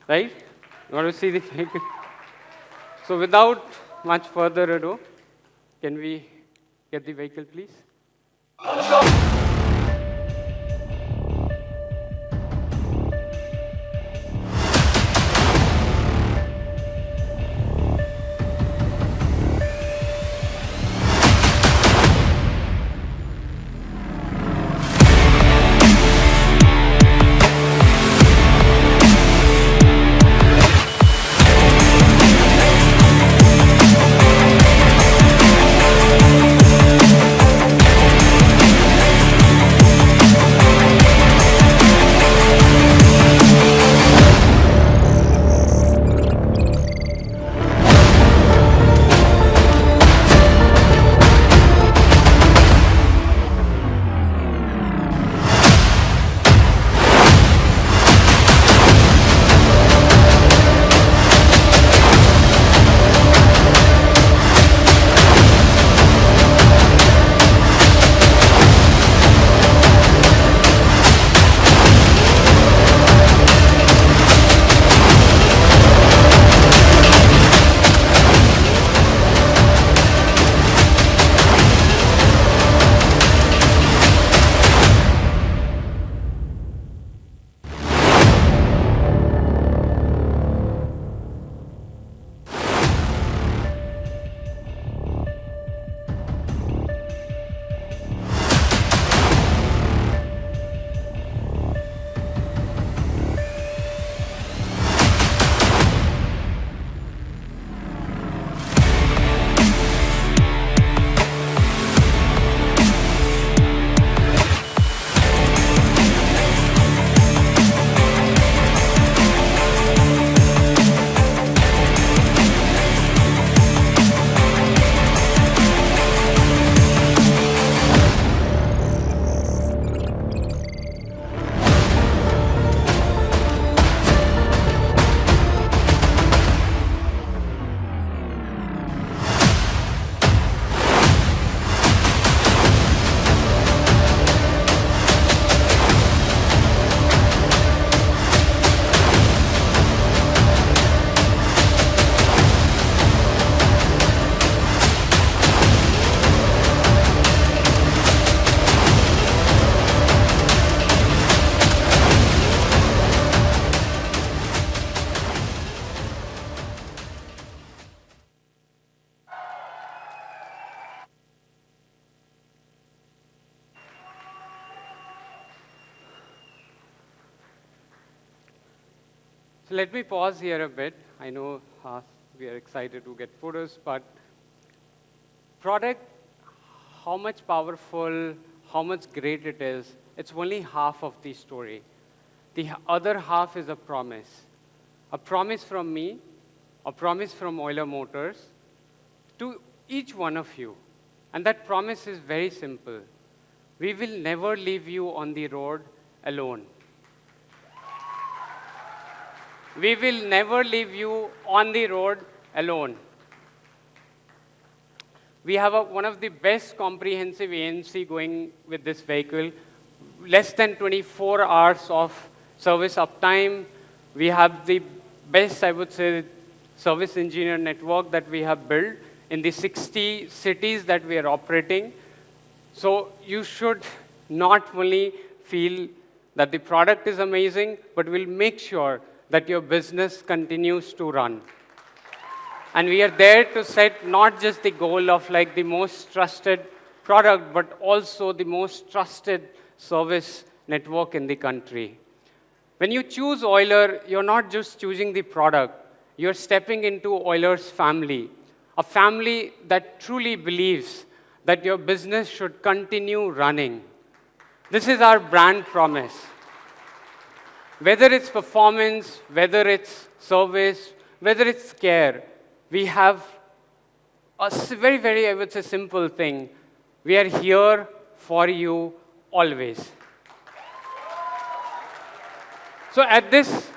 S2: right? You want to see the vehicle? So without much further ado, can we get the vehicle, please? So let me pause here a bit. I know we are excited to get photos, but product, how much powerful, how much great it is, it's only half of the story. The other half is a promise. A promise from me, a promise from Euler Motors to each one of you. And that promise is very simple. We will never leave you on the road alone. We will never leave you on the road alone. We have one of the best comprehensive ANC going with this vehicle. Less than 24 hours of service uptime. We have the best, I would say, service engineer network that we have built in the 60 cities that we are operating. So you should not only feel that the product is amazing, but we'll make sure that your business continues to run. And we are there to set not just the goal of like the most trusted product, but also the most trusted service network in the country. When you choose Euler, you're not just choosing the product, you're stepping into Euler's family, a family that truly believes that your business should continue running. This is our brand promise. Whether it's performance, whether it's service, whether it's care, we have a very, very, I would say, simple thing. We are here for you always. So at this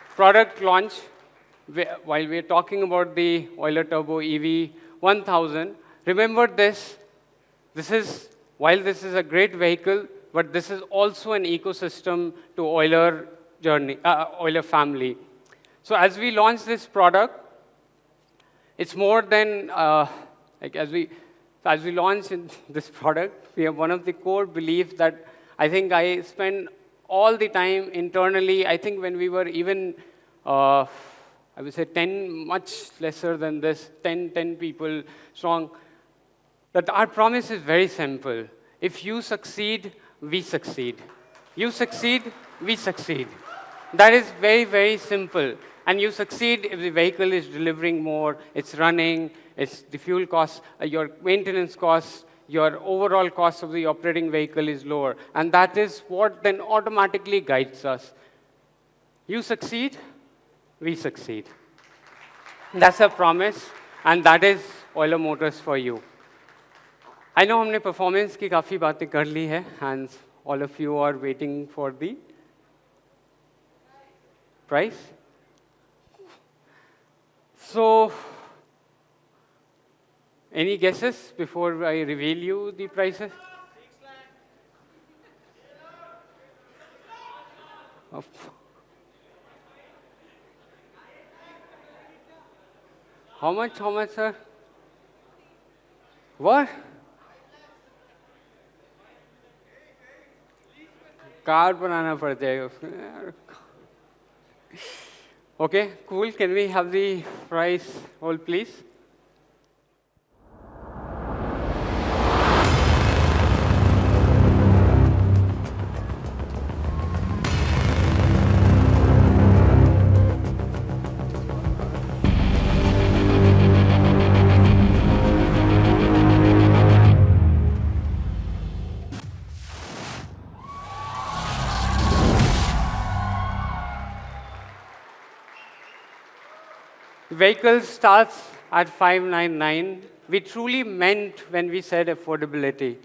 S2: product launch, while we're talking about the Euler Turbo EV 1000, remember this. While this is a great vehicle, but this is also an ecosystem to Euler journey, Euler family. So as we launch this product, it's more than, like as we launch in this product, we have one of the core beliefs that I think I spend all the time internally. I think when we were even, I would say 10, much lesser than this, 10 people strong, that our promise is very simple. If you succeed, we succeed. You succeed, we succeed. That is very, very simple. And you succeed if the vehicle is delivering more, it's running, it's the fuel costs, your maintenance costs, your overall cost of the operating vehicle is lower. And that is what then automatically guides us. You succeed, we succeed. That's a promise, and that is Euler Motors for you. I know हमने performance की काफ़ी बातें कर ली है, and all of you are waiting for the price. So, any guesses before I reveal you the prices? How much, sir? What? Car banana pad jayega usko. Okay, cool. Can we have the price hold, please? Vehicle starts at $599. We truly meant when we said affordability,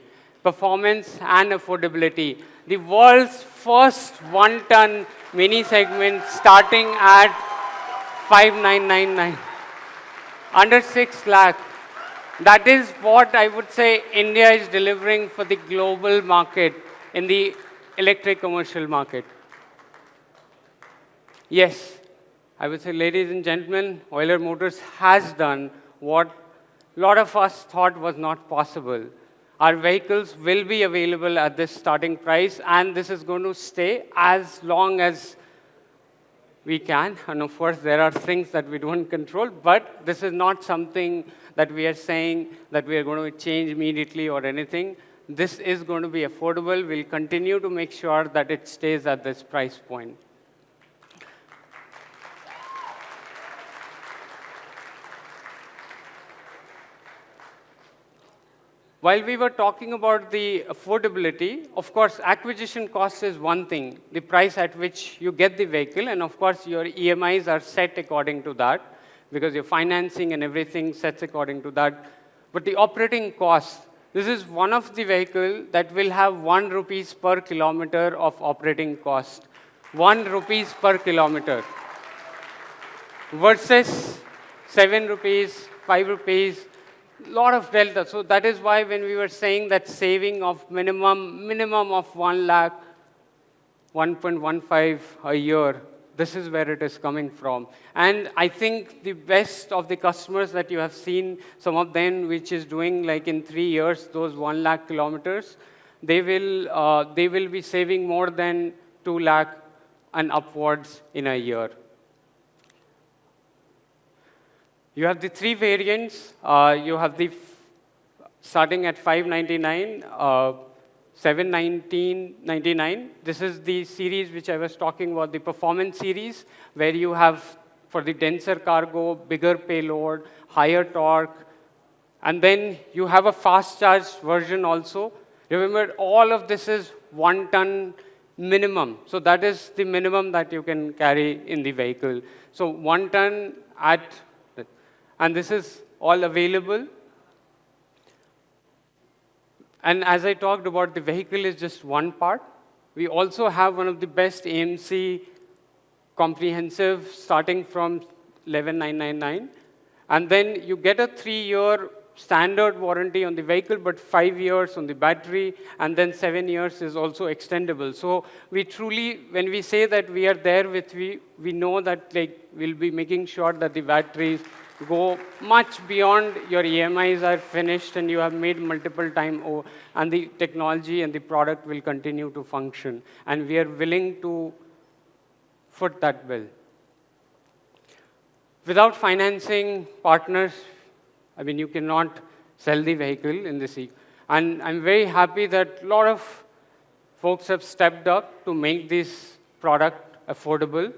S2: performance and affordability. The world's first one-ton mini segment starting at $5,999, under 6 lakh. That is what I would say India is delivering for the global market in the electric commercial market. Yes. I would say, ladies and gentlemen, Euler Motors has done what a lot of us thought was not possible. Our vehicles will be available at this starting price, and this is going to stay as long as we can. And of course, there are things that we don't control, but this is not something that we are saying that we are going to change immediately or anything. This is going to be affordable. We'll continue to make sure that it stays at this price point. while we were talking about the affordability, of course, acquisition cost is one thing, the price at which you get the vehicle, and of course, your EMIs are set according to that, because your financing and everything sets according to that. But the operating cost, this is one of the vehicle that will have 1 rupees per kilometer of operating cost. 1 rupees per kilometer versus 7 rupees, 5 rupees, lot of delta. So that is why when we were saying that saving of minimum of 1 lakh, 1.15 a year, this is where it is coming from. And I think the best of the customers that you have seen, some of them which is doing like in 3 years, those 1 lakh kilometers, they will be saving more than 2 lakh and upwards in a year. You have the 3 variants. You have the starting at 599, 719.99. This is the series which I was talking about, the performance series, where you have for the denser cargo, bigger payload, higher torque, and then you have a fast charge version also. Remember, all of this is 1 ton minimum. So that is the minimum that you can carry in the vehicle. So 1 ton and this is all available. And as I talked about, the vehicle is just one part. We also have one of the best AMC comprehensive starting from 11,999. And then you get a 3-year standard warranty on the vehicle, but 5 years on the battery, and then 7 years is also extendable. So we truly, when we say that we are there with we know that like we'll be making sure that the batteries go much beyond your EMIs are finished and you have made multiple time, and the technology and the product will continue to function. And we are willing to foot that bill. Without financing partners, I mean, you cannot sell the vehicle in this. And I'm very happy that a lot of folks have stepped up to make this product affordable.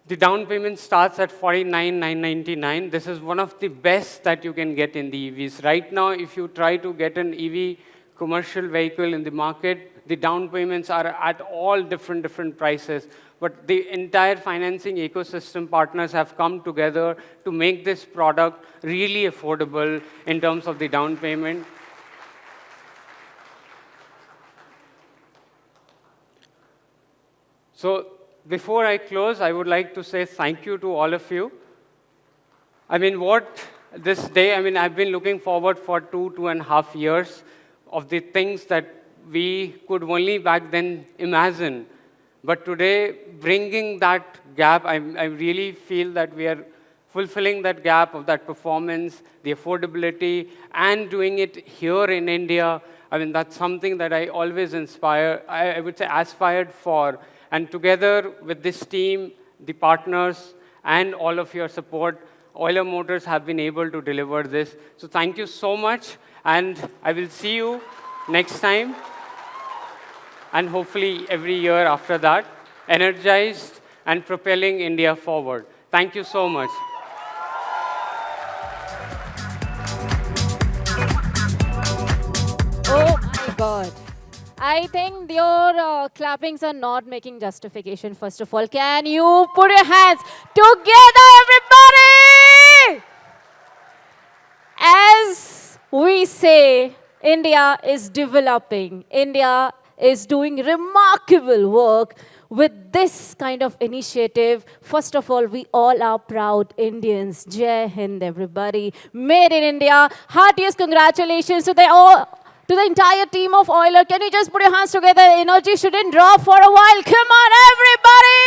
S2: The down payment starts at 49,999. This is one of the best that you can get in the EVs. Right now, if you try to get an EV commercial vehicle in the market, the down payments are at all different prices. But the entire financing ecosystem partners have come together to make this product really affordable in terms of the down payment. So before I close, I would like to say thank you to all of you. I mean, this day, I mean, I've been looking forward for 2.5 years of the things that we could only back then imagine. But today, bringing that gap, I really feel that we are fulfilling that gap of that performance, the affordability, and doing it here in India. I mean, that's something that I always I would say aspired for. And together with this team, the partners, and all of your support, Euler Motors have been able to deliver this. So thank you so much, and I will see you next time, and hopefully every year after that, energized and propelling India forward. Thank you so much.
S1: Oh my God. I think your clappings are not making justification, first of all. Can you put your hands together, everybody? As we say, India is developing. India is doing remarkable work with this kind of initiative. First of all, we all are proud Indians. Jai Hind, everybody. Made in India. Heartiest congratulations to the entire team of Euler. Can you just put your hands together? Energy shouldn't drop for a while. Come on, everybody!